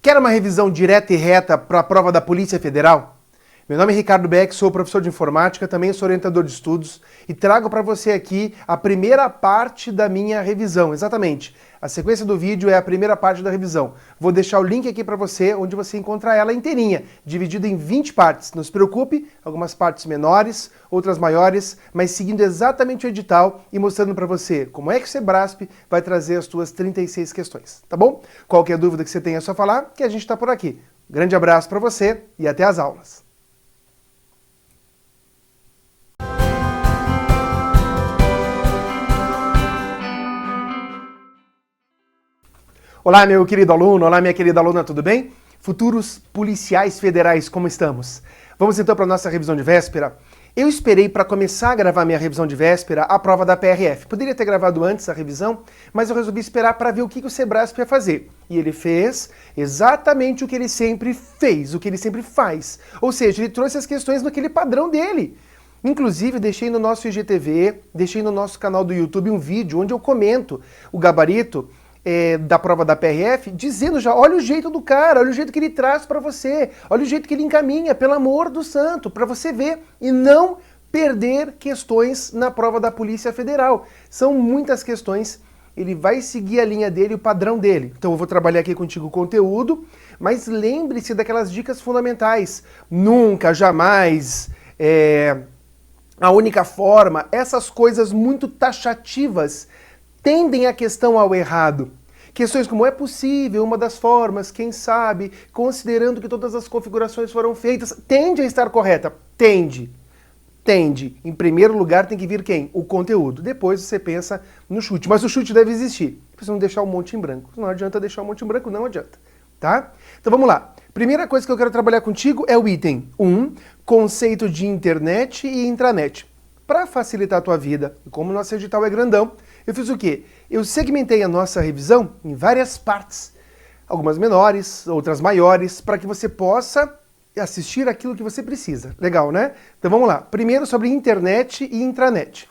Quer uma revisão direta e reta para a prova da Polícia Federal? Meu nome é Ricardo Beck, sou professor de informática, também sou orientador de estudos e trago para você aqui a primeira parte da minha revisão, exatamente. A sequência do vídeo é a primeira parte da revisão. Vou deixar o link aqui para você, onde você encontra ela inteirinha, dividida em 20 partes. Não se preocupe, algumas partes menores, outras maiores, mas seguindo exatamente o edital e mostrando para você como é que o Sebrasp vai trazer as suas 36 questões, tá bom? Qualquer dúvida que você tenha é só falar, que a gente está por aqui. Grande abraço para você e até as aulas. Olá, meu querido aluno, olá, minha querida aluna, tudo bem? Futuros policiais federais, como estamos? Vamos então para a nossa revisão de véspera. Eu esperei para começar a gravar minha revisão de véspera a prova da PRF. Poderia ter gravado antes a revisão, mas eu resolvi esperar para ver o que o Sebrasp ia fazer. E ele fez exatamente o que ele sempre fez, o que ele sempre faz. Ou seja, ele trouxe as questões naquele padrão dele. Inclusive, deixei no nosso IGTV, deixei no nosso canal do YouTube um vídeo onde eu comento o gabarito da prova da PRF, dizendo já, olha o jeito do cara, olha o jeito que ele traz para você, olha o jeito que ele encaminha, pelo amor do santo, para você ver e não perder questões na prova da Polícia Federal. São muitas questões, ele vai seguir a linha dele, o padrão dele. Então eu vou trabalhar aqui contigo o conteúdo, mas lembre-se daquelas dicas fundamentais. Nunca, jamais, a única forma, essas coisas muito taxativas tendem a questão ao errado. Questões como é possível, uma das formas, quem sabe, considerando que todas as configurações foram feitas, tende a estar correta? Tende. Tende. Em primeiro lugar tem que vir quem? O conteúdo. Depois você pensa no chute. Mas o chute deve existir. Precisa não deixar um monte em branco. Não adianta deixar um monte em branco, não adianta. Tá? Então vamos lá. Primeira coisa que eu quero trabalhar contigo é o item 1, conceito de internet e intranet. Para facilitar a tua vida, e como o nosso edital é grandão, eu fiz o quê? Eu segmentei a nossa revisão em várias partes, algumas menores, outras maiores, para que você possa assistir aquilo que você precisa. Legal, né? Então vamos lá. Primeiro sobre internet e intranet.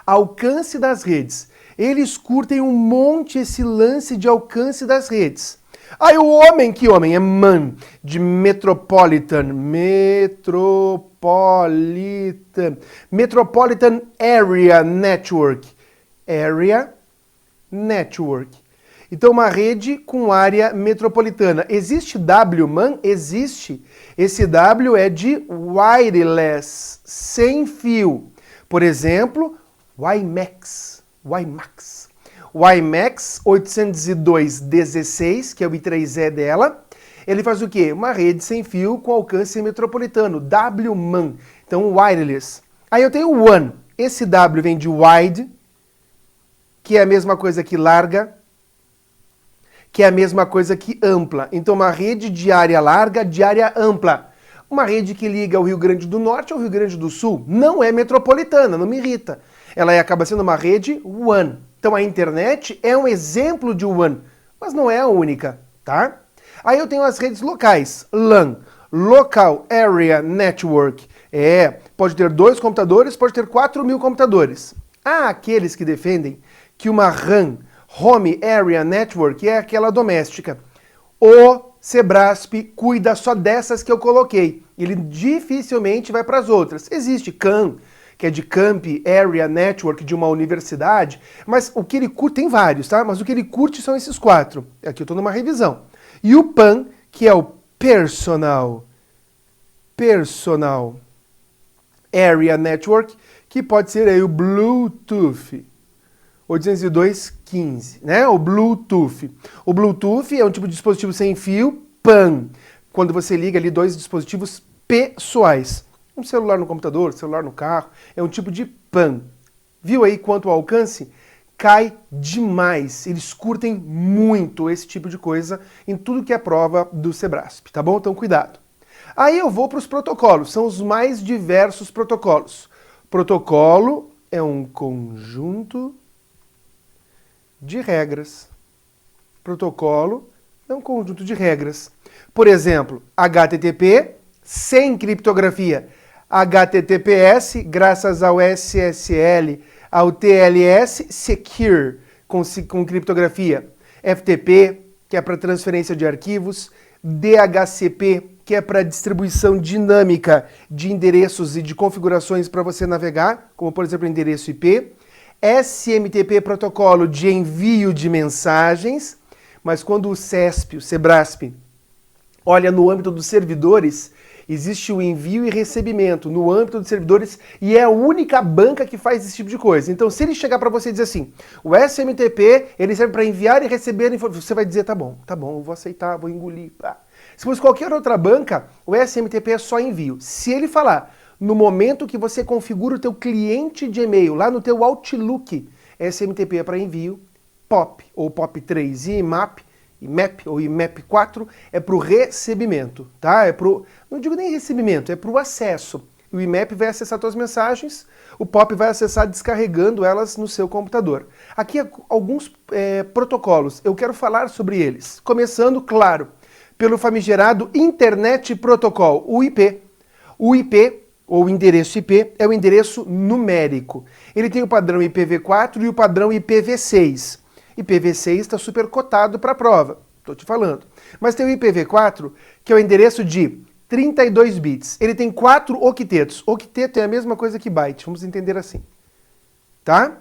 Alcance das redes. Eles curtem um monte esse lance de alcance das redes. Aí o homem, que homem? É man, de Metropolitan Area Network. Area Network. Então, uma rede com área metropolitana. Existe WMAN? Existe. Esse W é de wireless, sem fio. Por exemplo, WiMAX. WiMAX 802.16, que é o I3E dela, ele faz o quê? Uma rede sem fio com alcance metropolitano, WMAN, então wireless. Aí eu tenho o WAN, esse W vem de wide, que é a mesma coisa que larga, que é a mesma coisa que ampla. Então uma rede de área larga, de área ampla. Uma rede que liga o Rio Grande do Norte ao Rio Grande do Sul, não é metropolitana, não me irrita. Ela acaba sendo uma rede WAN. Então a internet é um exemplo de WAN, mas não é a única, tá? Aí eu tenho as redes locais, LAN, Local Area Network. Pode ter 2 computadores, pode ter 4.000 computadores. Há aqueles que defendem que uma RAN, Home Area Network, é aquela doméstica. O Sebrasp cuida só dessas que eu coloquei. Ele dificilmente vai para as outras. Existe CAN, que é de Camp Area Network de uma universidade, mas o que ele curte, tem vários, tá? Mas o que ele curte são esses 4. Aqui eu estou numa revisão. E o PAN, que é o Personal Area Network, que pode ser aí o Bluetooth 802.15, né? O Bluetooth. O Bluetooth é um tipo de dispositivo sem fio, PAN, quando você liga ali 2 dispositivos pessoais. Um celular no computador, celular no carro, é um tipo de PAN. Viu aí quanto o alcance? Cai demais. Eles curtem muito esse tipo de coisa em tudo que é prova do Sebrasp, tá bom? Então cuidado. Aí eu vou para os protocolos, são os mais diversos protocolos. Protocolo é um conjunto de regras. Protocolo é um conjunto de regras. Por exemplo, HTTP sem criptografia. HTTPS, graças ao SSL, ao TLS Secure, com criptografia. FTP, que é para transferência de arquivos, DHCP, que é para distribuição dinâmica de endereços e de configurações para você navegar, como por exemplo endereço IP, SMTP, protocolo de envio de mensagens, mas quando o CESP, o SEBRASP, olha no âmbito dos servidores, existe o envio e recebimento no âmbito dos servidores e é a única banca que faz esse tipo de coisa. Então, se ele chegar para você e dizer assim, o SMTP, ele serve para enviar e receber informações, você vai dizer, tá bom, eu vou aceitar, vou engolir. Se fosse qualquer outra banca, o SMTP é só envio. Se ele falar, no momento que você configura o teu cliente de e-mail, lá no teu Outlook, SMTP é para envio, POP ou POP3 e IMAP ou IMAP4 é para o recebimento, tá? Não digo nem recebimento, é para o acesso. O IMAP vai acessar suas mensagens, o POP vai acessar descarregando elas no seu computador. Aqui alguns protocolos, eu quero falar sobre eles. Começando, claro, pelo famigerado Internet Protocol, o IP. O IP, ou endereço IP, é o endereço numérico. Ele tem o padrão IPv4 e o padrão IPv6. IPv6 está super cotado para a prova, estou te falando. Mas tem o IPv4, que é o endereço de 32 bits. Ele tem 4 octetos. Octeto é a mesma coisa que byte, vamos entender assim. Tá?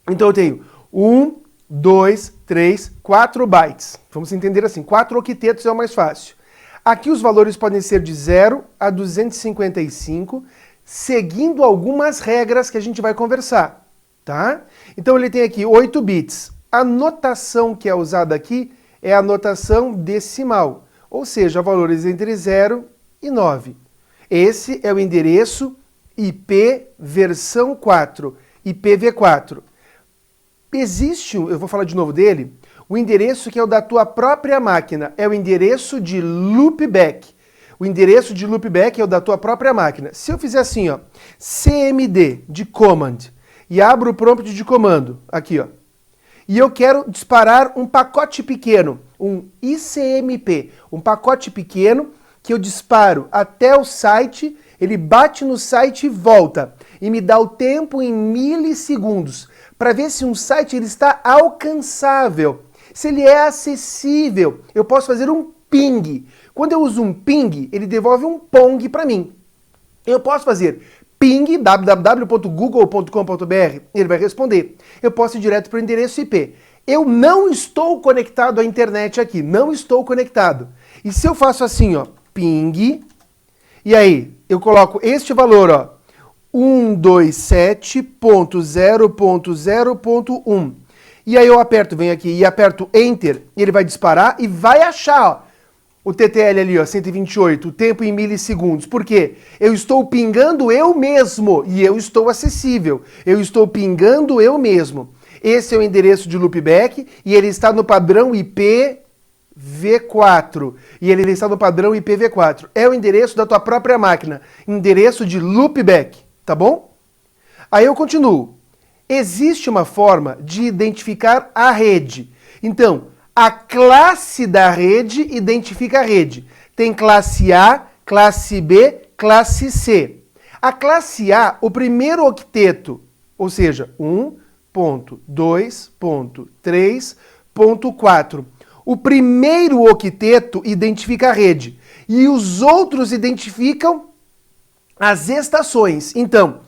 Então eu tenho 1, 2, 3, 4 bytes. Vamos entender assim. 4 octetos é o mais fácil. Aqui os valores podem ser de 0 a 255, seguindo algumas regras que a gente vai conversar. Tá? Então ele tem aqui 8 bits. A notação que é usada aqui é a notação decimal, ou seja, valores entre 0 e 9. Esse é o endereço IP versão 4, IPv4. Existe, eu vou falar de novo dele, o endereço que é o da tua própria máquina, é o endereço de loopback. O endereço de loopback é o da tua própria máquina. Se eu fizer assim, ó, CMD de command, e abro o prompt de comando, aqui, ó, e eu quero disparar um pacote pequeno, um ICMP, um pacote pequeno que eu disparo até o site, ele bate no site e volta, e me dá o tempo em milissegundos, para ver se um site ele está alcançável, se ele é acessível. Eu posso fazer um ping. Quando eu uso um ping, ele devolve um pong para mim. Eu posso fazer ping www.google.com.br, ele vai responder. Eu posso ir direto para o endereço IP. Eu não estou conectado à internet aqui, não estou conectado. E se eu faço assim, ó, ping, e aí eu coloco este valor, ó, 127.0.0.1, e aí eu aperto, venho aqui e aperto Enter, e ele vai disparar e vai achar, ó, o TTL ali, ó, 128, o tempo em milissegundos. Por quê? Eu estou pingando eu mesmo e eu estou acessível. Eu estou pingando eu mesmo. Esse é o endereço de loopback e ele está no padrão IPv4. E ele está no padrão IPv4. É o endereço da tua própria máquina. Endereço de loopback, tá bom? Aí eu continuo. Existe uma forma de identificar a rede. Então, a classe da rede identifica a rede. Tem classe A, classe B, classe C. A classe A, o primeiro octeto, ou seja, 1.2.3.4. O primeiro octeto identifica a rede. E os outros identificam as estações. Então,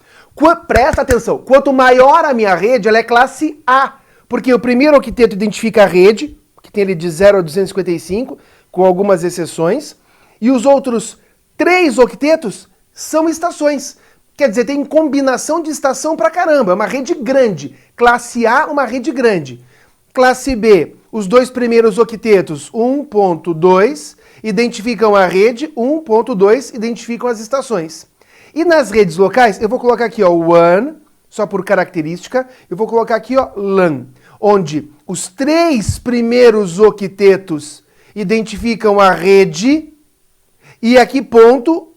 presta atenção, quanto maior a minha rede, ela é classe A. Porque o primeiro octeto identifica a rede, que tem ele de 0 a 255, com algumas exceções, e os outros 3 octetos são estações. Quer dizer, tem combinação de estação pra caramba, é uma rede grande. Classe A, uma rede grande. Classe B, os dois primeiros octetos, 1.2, identificam a rede, 1.2 identificam as estações. E nas redes locais, eu vou colocar aqui, ó, WAN, só por característica, eu vou colocar aqui, ó, LAN, onde os 3 primeiros octetos identificam a rede e aqui ponto,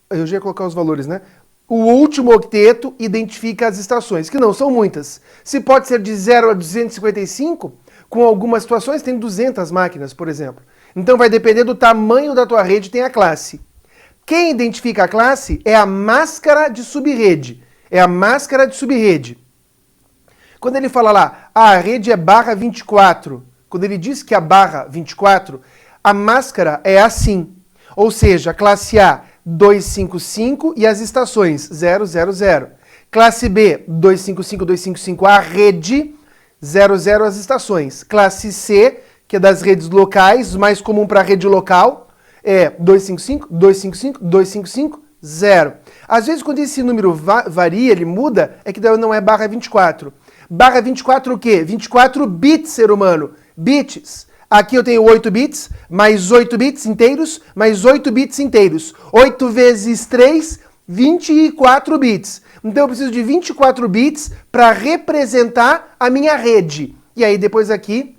eu já ia colocar os valores, né? O último octeto identifica as estações, que não são muitas. Se pode ser de 0 a 255, com algumas situações tem 200 máquinas, por exemplo. Então vai depender do tamanho da tua rede, tem a classe. Quem identifica a classe é a máscara de subrede. É a máscara de subrede. Quando ele fala lá, a rede é /24, quando ele diz que a barra 24, a máscara é assim. Ou seja, classe A 255 e as estações 000. Classe B 255 a rede 00 as estações. Classe C, que é das redes locais, mais comum para a rede local, é 255. Às vezes, quando esse número varia, ele muda, é que não é barra 24. Barra 24 o quê? 24 bits, ser humano. Bits. Aqui eu tenho 8 bits, mais 8 bits inteiros, mais 8 bits inteiros. 8 vezes 3, 24 bits. Então eu preciso de 24 bits para representar a minha rede. E aí depois aqui,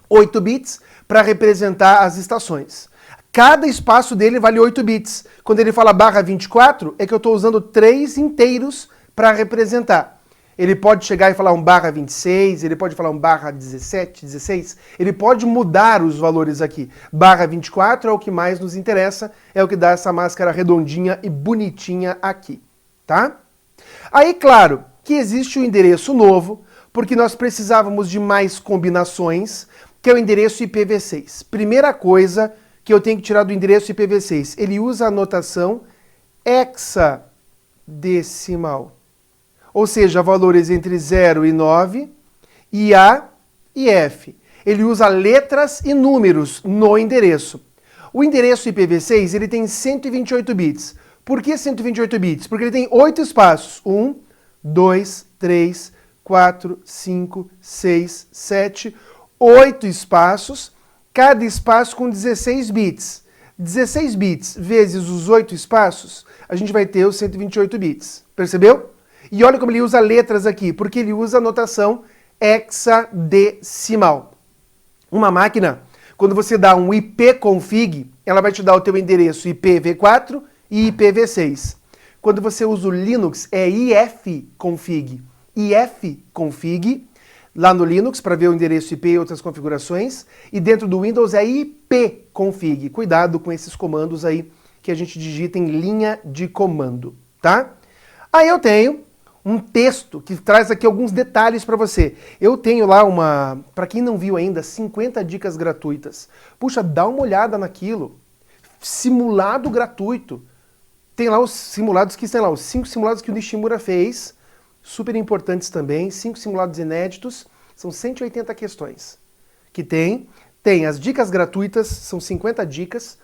8 bits para representar as estações. Cada espaço dele vale 8 bits. Quando ele fala barra 24, é que eu estou usando 3 inteiros para representar. Ele pode chegar e falar um barra 26, ele pode falar um barra 17, 16, ele pode mudar os valores aqui. Barra 24 é o que mais nos interessa, é o que dá essa máscara redondinha e bonitinha aqui, tá? Aí, claro, que existe o endereço novo, porque nós precisávamos de mais combinações, que é o endereço IPv6. Primeira coisa que eu tenho que tirar do endereço IPv6, ele usa a notação hexadecimal. Ou seja, valores entre 0 e 9, e A e F. Ele usa letras e números no endereço. O endereço IPv6 ele tem 128 bits. Por que 128 bits? Porque ele tem 8 espaços. 1, 2, 3, 4, 5, 6, 7, 8 espaços, cada espaço com 16 bits. 16 bits vezes os 8 espaços, a gente vai ter os 128 bits. Percebeu? E olha como ele usa letras aqui, porque ele usa a notação hexadecimal. Uma máquina, quando você dá um ipconfig, ela vai te dar o teu endereço IPv4 e IPv6. Quando você usa o Linux, é ifconfig. ifconfig, lá no Linux, para ver o endereço IP e outras configurações. E dentro do Windows é ipconfig. Cuidado com esses comandos aí que a gente digita em linha de comando, tá? Aí eu tenho um texto que traz aqui alguns detalhes para você. Eu tenho lá para quem não viu ainda, 50 dicas gratuitas. Puxa, dá uma olhada naquilo. Simulado gratuito. Tem lá os simulados que tem lá, os 5 simulados que o Nishimura fez, super importantes também, 5 simulados inéditos, são 180 questões. Que tem as dicas gratuitas, são 50 dicas,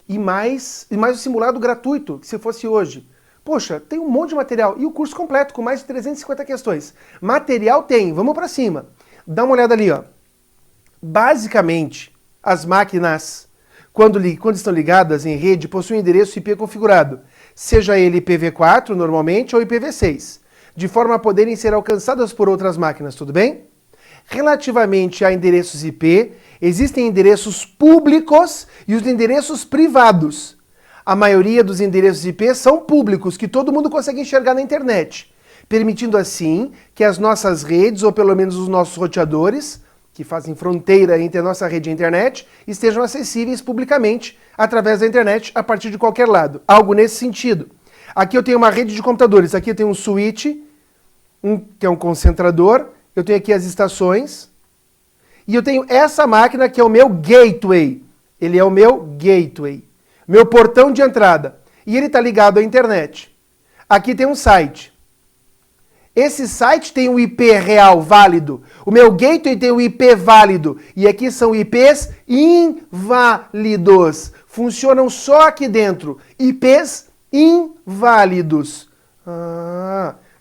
e mais o simulado gratuito, que se fosse hoje. Poxa, tem um monte de material. E o curso completo, com mais de 350 questões. Material tem, vamos para cima. Dá uma olhada ali, ó. Basicamente, as máquinas, quando estão ligadas em rede, possuem endereço IP configurado. Seja ele IPv4, normalmente, ou IPv6. De forma a poderem ser alcançadas por outras máquinas, tudo bem? Relativamente a endereços IP, existem endereços públicos e os endereços privados. A maioria dos endereços IP são públicos, que todo mundo consegue enxergar na internet, permitindo assim que as nossas redes, ou pelo menos os nossos roteadores, que fazem fronteira entre a nossa rede e a internet, estejam acessíveis publicamente através da internet a partir de qualquer lado. Algo nesse sentido. Aqui eu tenho uma rede de computadores, aqui eu tenho um switch, que é um concentrador, eu tenho aqui as estações, e eu tenho essa máquina que é o meu gateway. Ele é o meu gateway. Meu portão de entrada. E ele está ligado à internet. Aqui tem um site. Esse site tem um IP real válido. O meu gateway tem um IP válido. E aqui são IPs inválidos. Funcionam só aqui dentro. IPs inválidos.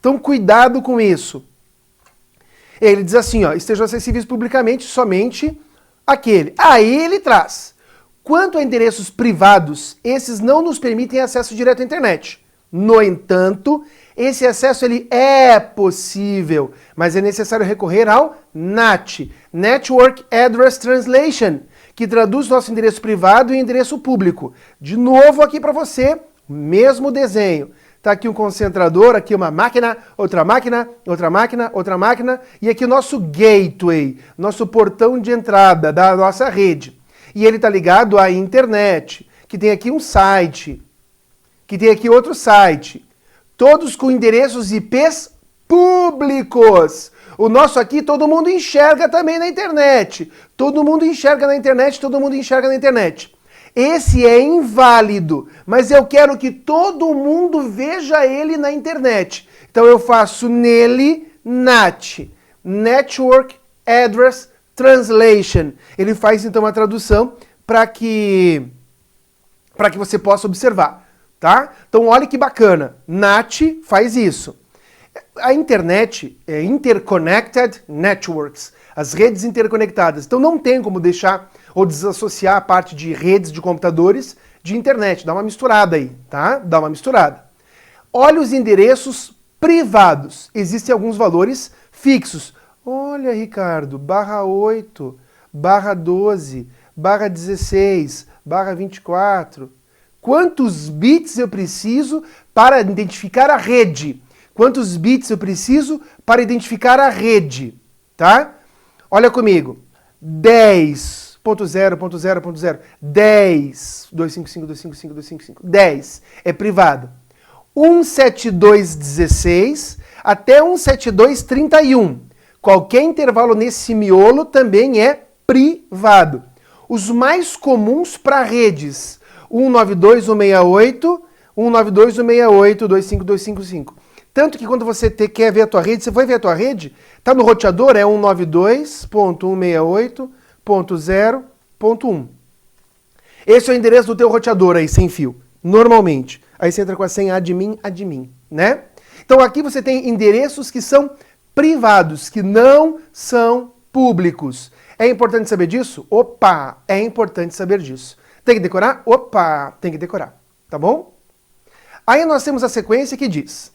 Então cuidado com isso. Ele diz assim, ó, estejam acessíveis publicamente somente aquele. Aí ele traz. Quanto a endereços privados, esses não nos permitem acesso direto à internet. No entanto, esse acesso ele é possível, mas é necessário recorrer ao NAT, Network Address Translation, que traduz nosso endereço privado em endereço público. De novo aqui para você, mesmo desenho. Está aqui um concentrador, aqui uma máquina, outra máquina, outra máquina, outra máquina, e aqui o nosso gateway, nosso portão de entrada da nossa rede. E ele está ligado à internet, que tem aqui um site, que tem aqui outro site, todos com endereços IPs públicos. O nosso aqui todo mundo enxerga também na internet. Todo mundo enxerga na internet, todo mundo enxerga na internet. Esse é inválido, mas eu quero que todo mundo veja ele na internet. Então eu faço nele NAT, Network Address Translation. Ele faz então a tradução para que você possa observar, tá? Então olha que bacana, NAT faz isso. A internet é Interconnected Networks, as redes interconectadas. Então não tem como deixar ou desassociar a parte de redes de computadores de internet. Dá uma misturada aí, tá? Dá uma misturada. Olha os endereços privados. Existem alguns valores fixos. Olha, Ricardo, /8, /12, /16, /24. Quantos bits eu preciso para identificar a rede? Quantos bits eu preciso para identificar a rede? Tá? Olha comigo. 10.0.0.0, 10, 255.255.255, 10 é privado. 172.16 até 172.31. Qualquer intervalo nesse miolo também é privado. Os mais comuns para redes, 192.168, 192.168, 25255. Tanto que quando você quer ver a tua rede, você vai ver a tua rede, tá no roteador, é 192.168.0.1. Esse é o endereço do teu roteador aí, sem fio, normalmente. Aí você entra com a senha admin, né? Então aqui você tem endereços que são privados, que não são públicos. É importante saber disso? Opa, é importante saber disso. Tem que decorar? Opa, tem que decorar, tá bom? Aí nós temos a sequência que diz: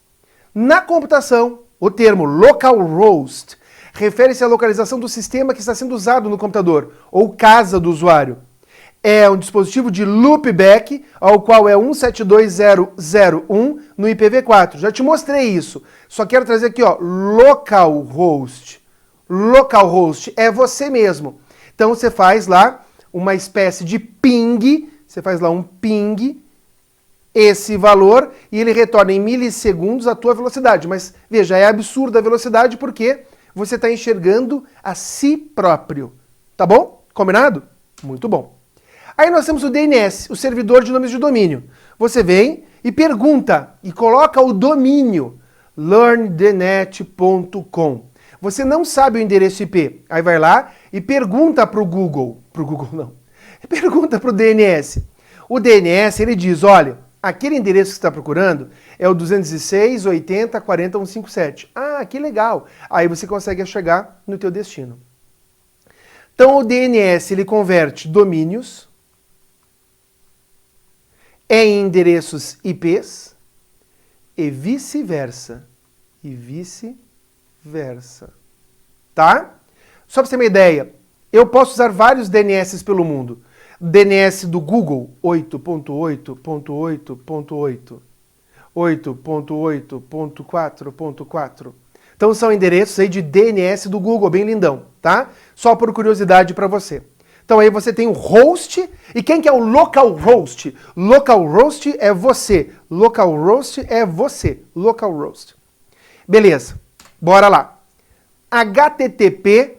na computação, o termo localhost refere-se à localização do sistema que está sendo usado no computador, ou casa do usuário. É um dispositivo de loopback, ao qual é 172.0.0.1 no IPv4. Já te mostrei isso. Só quero trazer aqui, ó, localhost. Localhost é você mesmo. Então você faz lá uma espécie de ping, você faz lá um ping, esse valor, e ele retorna em milissegundos a tua velocidade. Mas veja, é absurda a velocidade porque você está enxergando a si próprio. Tá bom? Combinado? Muito bom. Aí nós temos o DNS, o servidor de nomes de domínio. Você vem e pergunta, e coloca o domínio, learnthenet.com. Você não sabe o endereço IP. Aí vai lá e pergunta para o Google. Para o Google não. Pergunta para o DNS. O DNS, ele diz, olha, aquele endereço que você está procurando é o 216.80.40.157. Ah, que legal. Aí você consegue chegar no teu destino. Então o DNS, ele converte domínios em endereços IPs e vice-versa. E vice-versa. Tá? Só para você ter uma ideia, eu posso usar vários DNS pelo mundo. DNS do Google, 8.8.8.8, 8.8.4.4. Então são endereços aí de DNS do Google, bem lindão, tá? Só por curiosidade para você. Então aí você tem o host, e quem que é o localhost? Localhost é você, localhost é você, localhost. Beleza, bora lá. HTTP,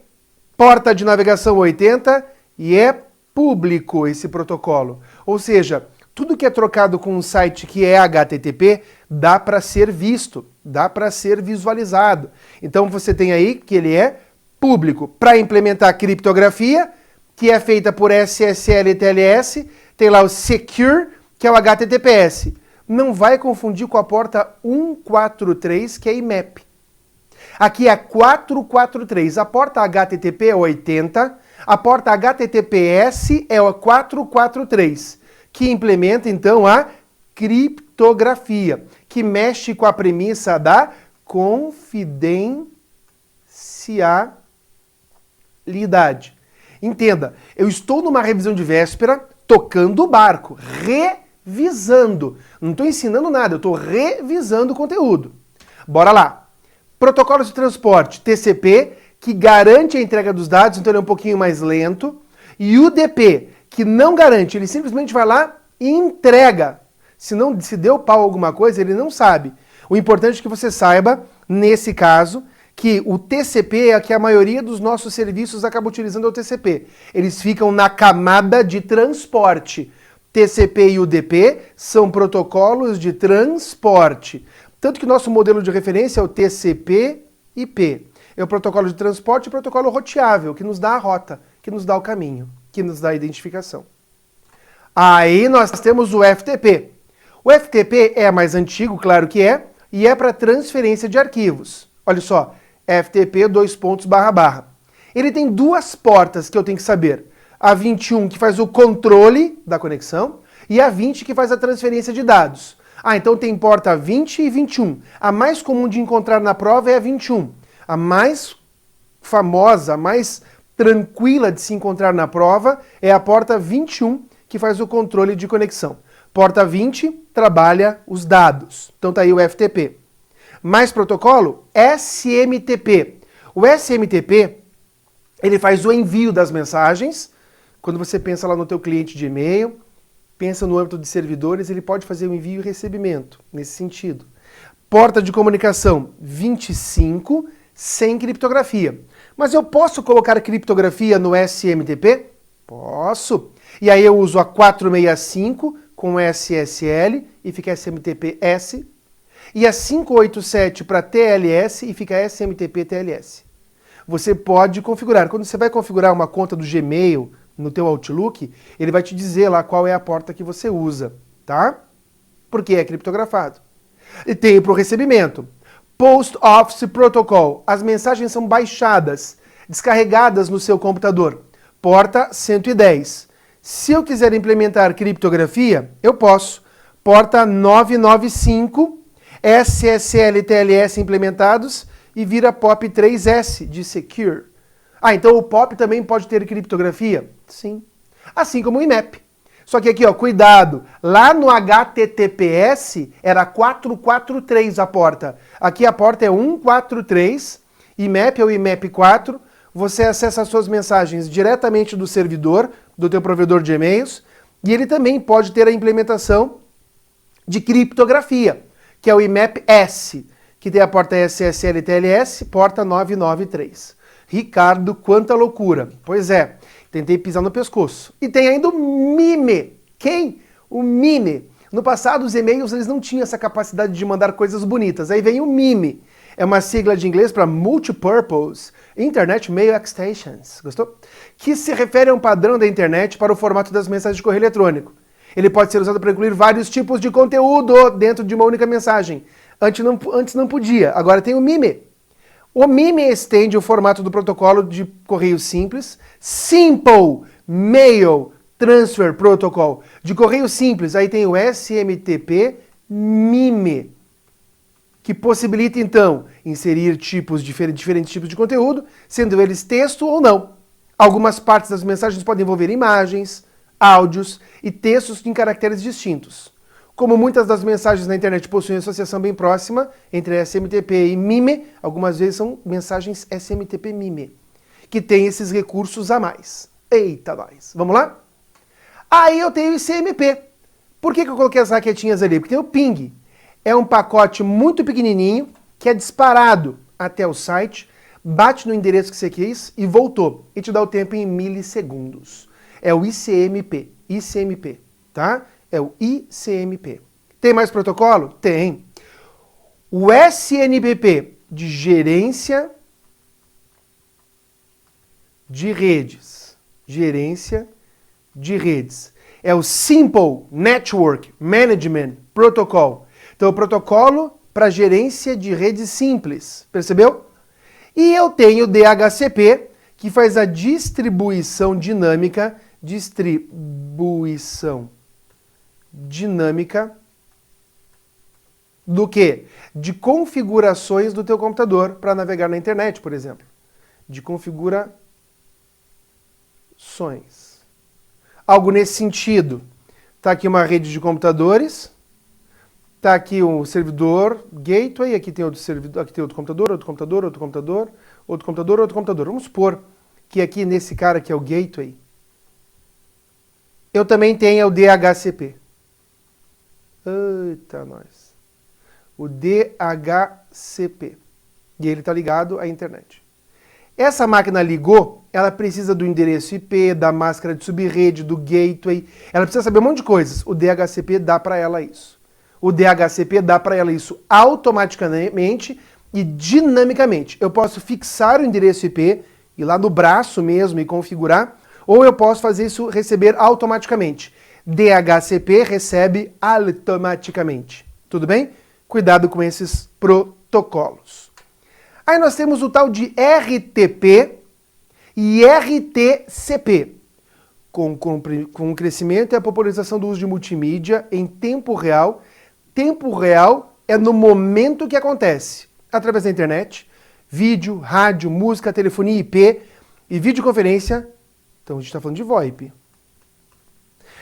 porta de navegação 80, e é público esse protocolo. Ou seja, tudo que é trocado com um site que é HTTP, dá para ser visto, dá para ser visualizado. Então você tem aí que ele é público. Para implementar criptografia, que é feita por SSL e TLS, tem lá o Secure, que é o HTTPS. Não vai confundir com a porta 143, que é IMAP. Aqui é 443. A porta HTTP é 80, a porta HTTPS é a 443, que implementa então a criptografia, que mexe com a premissa da confidencialidade. Entenda, eu estou numa revisão de véspera, tocando o barco, revisando. Não estou ensinando nada, eu estou revisando o conteúdo. Bora lá. Protocolo de transporte, TCP, que garante a entrega dos dados, então ele é um pouquinho mais lento. E UDP, que não garante, ele simplesmente vai lá e entrega. Se deu pau alguma coisa, ele não sabe. O importante é que você saiba, nesse caso, que o TCP é que a maioria dos nossos serviços acaba utilizando o TCP. Eles ficam na camada de transporte. TCP e UDP são protocolos de transporte. Tanto que nosso modelo de referência é o TCP/IP. É o protocolo de transporte e o protocolo roteável, que nos dá a rota, que nos dá o caminho, que nos dá a identificação. Aí nós temos o FTP. O FTP é mais antigo, claro que é, e é para transferência de arquivos. Olha só, FTP : Ele tem duas portas que eu tenho que saber. A 21 que faz o controle da conexão e a 20 que faz a transferência de dados. Ah, então tem porta 20 e 21. A mais comum de encontrar na prova é a 21. A mais famosa, a mais tranquila de se encontrar na prova é a porta 21, que faz o controle de conexão. Porta 20 trabalha os dados. Então tá aí o FTP. Mais protocolo? SMTP. O SMTP, ele faz o envio das mensagens. Quando você pensa lá no teu cliente de e-mail, pensa no âmbito de servidores, ele pode fazer o envio e recebimento, nesse sentido. Porta de comunicação 25, sem criptografia. Mas eu posso colocar criptografia no SMTP? Posso. E aí eu uso a 465 com SSL e fica SMTP-S. E a 587 para TLS e fica SMTP-TLS. Você pode configurar. Quando você vai configurar uma conta do Gmail no teu Outlook, ele vai te dizer lá qual é a porta que você usa, tá? Porque é criptografado. E tem para o recebimento. Post Office Protocol. As mensagens são baixadas, descarregadas no seu computador. Porta 110. Se eu quiser implementar criptografia, eu posso. Porta 995, SSL TLS implementados e vira POP3S de Secure. Ah, então o POP também pode ter criptografia? Sim. Assim como o IMAP. Só que aqui, ó, cuidado, lá no HTTPS era 443 a porta. Aqui a porta é 143, IMAP é o IMAP 4. Você acessa as suas mensagens diretamente do servidor, do teu provedor de e-mails, e ele também pode ter a implementação de criptografia, que é o IMAP-S, que tem a porta SSL-TLS, porta 993. Ricardo, quanta loucura. Pois é, tentei pisar no pescoço. E tem ainda o MIME. Quem? O MIME. No passado, os e-mails eles não tinham essa capacidade de mandar coisas bonitas. Aí vem o MIME. É uma sigla de inglês para Multipurpose Internet Mail Extensions. Gostou? Que se refere a um padrão da internet para o formato das mensagens de correio eletrônico. Ele pode ser usado para incluir vários tipos de conteúdo dentro de uma única mensagem. Antes não podia, agora tem o MIME. O MIME estende o formato do protocolo de correio simples, Simple Mail Transfer Protocol. De correio simples, aí tem o SMTP MIME, que possibilita, então, inserir diferentes tipos de conteúdo, sendo eles texto ou não. Algumas partes das mensagens podem envolver imagens, áudios e textos em caracteres distintos. Como muitas das mensagens na internet possuem associação bem próxima entre SMTP e MIME, algumas vezes são mensagens SMTP-MIME, que tem esses recursos a mais. Eita, nós! Vamos lá? Aí eu tenho o ICMP. Por que eu coloquei as raquetinhas ali? Porque tem o ping. É um pacote muito pequenininho que é disparado até o site, bate no endereço que você quis e voltou. E te dá o tempo em milissegundos. É o ICMP, tá? É o ICMP. Tem mais protocolo? Tem. O SNPP, de gerência de redes. Gerência de redes. É o Simple Network Management Protocol. Então, o protocolo para gerência de redes simples. Percebeu? E eu tenho o DHCP, que faz a distribuição dinâmica do quê? De configurações do teu computador para navegar na internet, por exemplo. De configurações. Algo nesse sentido. Está aqui uma rede de computadores. Está aqui um servidor gateway. Aqui tem outro servidor, aqui tem outro computador, outro computador, outro computador, outro computador, outro computador. Vamos supor que aqui nesse cara que é o gateway, eu também tenho o DHCP. Eita, nós. O DHCP. E ele está ligado à internet. Essa máquina ligou, ela precisa do endereço IP, da máscara de subrede, do gateway, ela precisa saber um monte de coisas. O DHCP dá para ela isso. O DHCP dá para ela isso automaticamente e dinamicamente. Eu posso fixar o endereço IP, ir lá no braço mesmo e configurar, ou eu posso fazer isso receber automaticamente. DHCP recebe automaticamente. Tudo bem? Cuidado com esses protocolos. Aí nós temos o tal de RTP e RTCP. Com o crescimento e a popularização do uso de multimídia em tempo real é no momento que acontece, através da internet, vídeo, rádio, música, telefonia IP e videoconferência. Então a gente está falando de VoIP.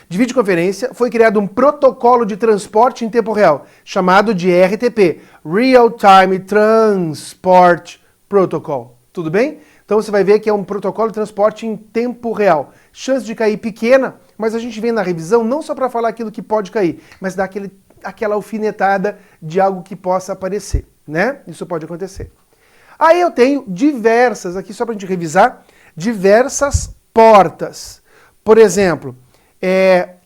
De videoconferência, foi criado um protocolo de transporte em tempo real, chamado de RTP, Real Time Transport Protocol. Tudo bem? Então você vai ver que é um protocolo de transporte em tempo real. Chance de cair pequena, mas a gente vem na revisão não só para falar aquilo que pode cair, mas dar aquela alfinetada de algo que possa aparecer, né? Isso pode acontecer. Aí eu tenho diversas, aqui só para a gente revisar, diversas portas. Por exemplo,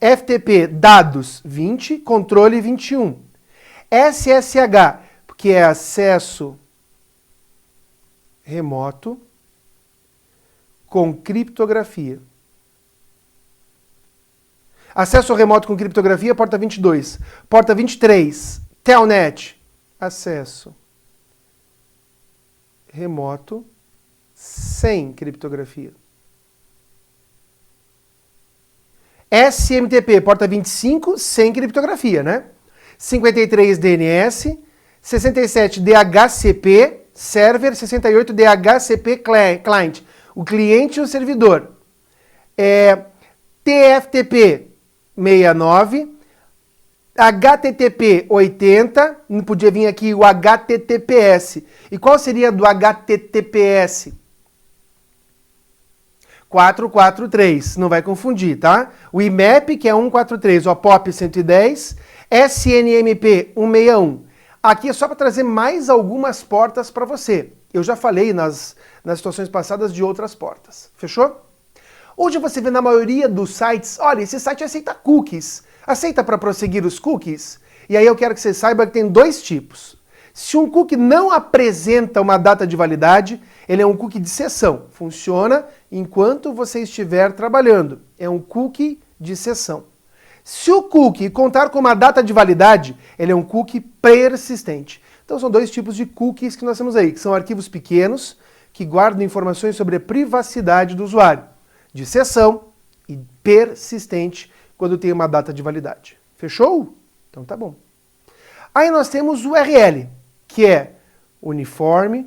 FTP, dados 20, controle 21. SSH, que é acesso remoto com criptografia. Acesso remoto com criptografia, porta 22. Porta 23, Telnet, acesso remoto sem criptografia. SMTP, porta 25, sem criptografia, né? 53 DNS, 67 DHCP, server, 68 DHCP client, o cliente e o servidor. TFTP 69, HTTP 80, não podia vir aqui o HTTPS. E qual seria do HTTPS? 443, não vai confundir, tá? O IMAP, que é 143, o APOP 110, SNMP 161. Aqui é só para trazer mais algumas portas para você. Eu já falei nas situações passadas de outras portas. Fechou? Hoje você vê na maioria dos sites, olha, esse site aceita cookies. Aceita para prosseguir os cookies? E aí eu quero que você saiba que tem dois tipos. Se um cookie não apresenta uma data de validade, ele é um cookie de sessão. Funciona enquanto você estiver trabalhando. É um cookie de sessão. Se o cookie contar com uma data de validade, ele é um cookie persistente. Então são dois tipos de cookies que nós temos aí, que são arquivos pequenos, que guardam informações sobre a privacidade do usuário. De sessão e persistente, quando tem uma data de validade. Fechou? Então tá bom. Aí nós temos o URL, que é Uniform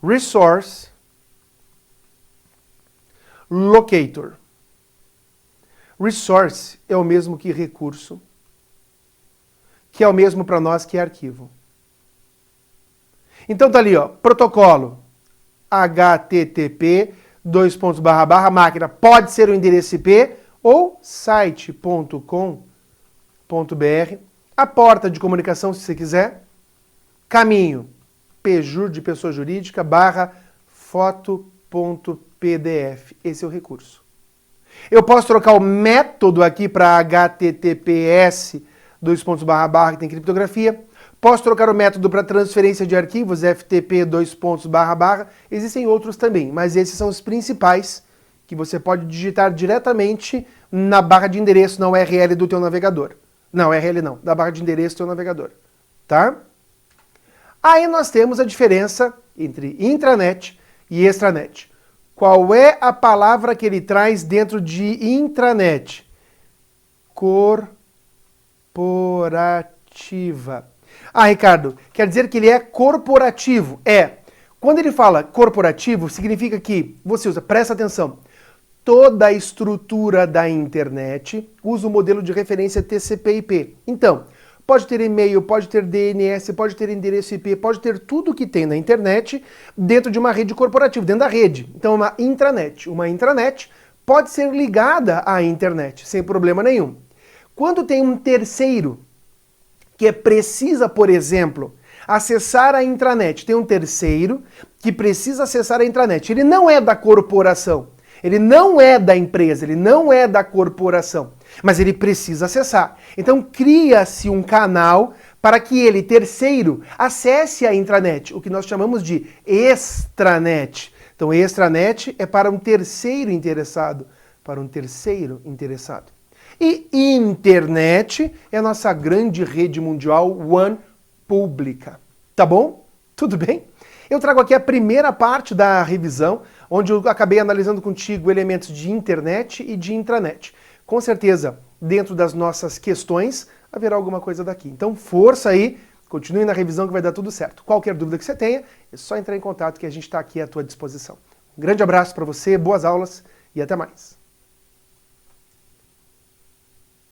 Resource Locator. Resource é o mesmo que recurso, que é o mesmo para nós que é arquivo. Então tá ali, ó, protocolo HTTP, máquina, pode ser o endereço IP ou site.com.br, a porta de comunicação, se você quiser, caminho, PJUR de pessoa jurídica, /foto.pdf, esse é o recurso. Eu posso trocar o método aqui para HTTPS, que tem criptografia. Posso trocar o método para transferência de arquivos, FTP, existem outros também, mas esses são os principais que você pode digitar diretamente na barra de endereço, na URL do teu navegador. Não, URL não, da barra de endereço do teu navegador, tá? Aí nós temos a diferença entre intranet e extranet. Qual é a palavra que ele traz dentro de intranet? Corporativa. Ah, Ricardo, quer dizer que ele é corporativo? É. Quando ele fala corporativo, significa que você usa, presta atenção, toda a estrutura da internet usa o modelo de referência TCP/IP. Então, pode ter e-mail, pode ter DNS, pode ter endereço IP, pode ter tudo que tem na internet dentro de uma rede corporativa, dentro da rede. Então, uma intranet. Uma intranet pode ser ligada à internet, sem problema nenhum. Quando tem um terceiro que precisa, por exemplo, acessar a intranet. Tem um terceiro que precisa acessar a intranet. Ele não é da corporação, ele não é da empresa, ele não é da corporação, mas ele precisa acessar. Então cria-se um canal para que ele, terceiro, acesse a intranet, o que nós chamamos de extranet. Então extranet é para um terceiro interessado, para um terceiro interessado. E internet é a nossa grande rede mundial One pública. Tá bom? Tudo bem? Eu trago aqui a primeira parte da revisão, onde eu acabei analisando contigo elementos de internet e de intranet. Com certeza, dentro das nossas questões, haverá alguma coisa daqui. Então, força aí, continue na revisão que vai dar tudo certo. Qualquer dúvida que você tenha, é só entrar em contato que a gente está aqui à tua disposição. Um grande abraço para você, boas aulas e até mais.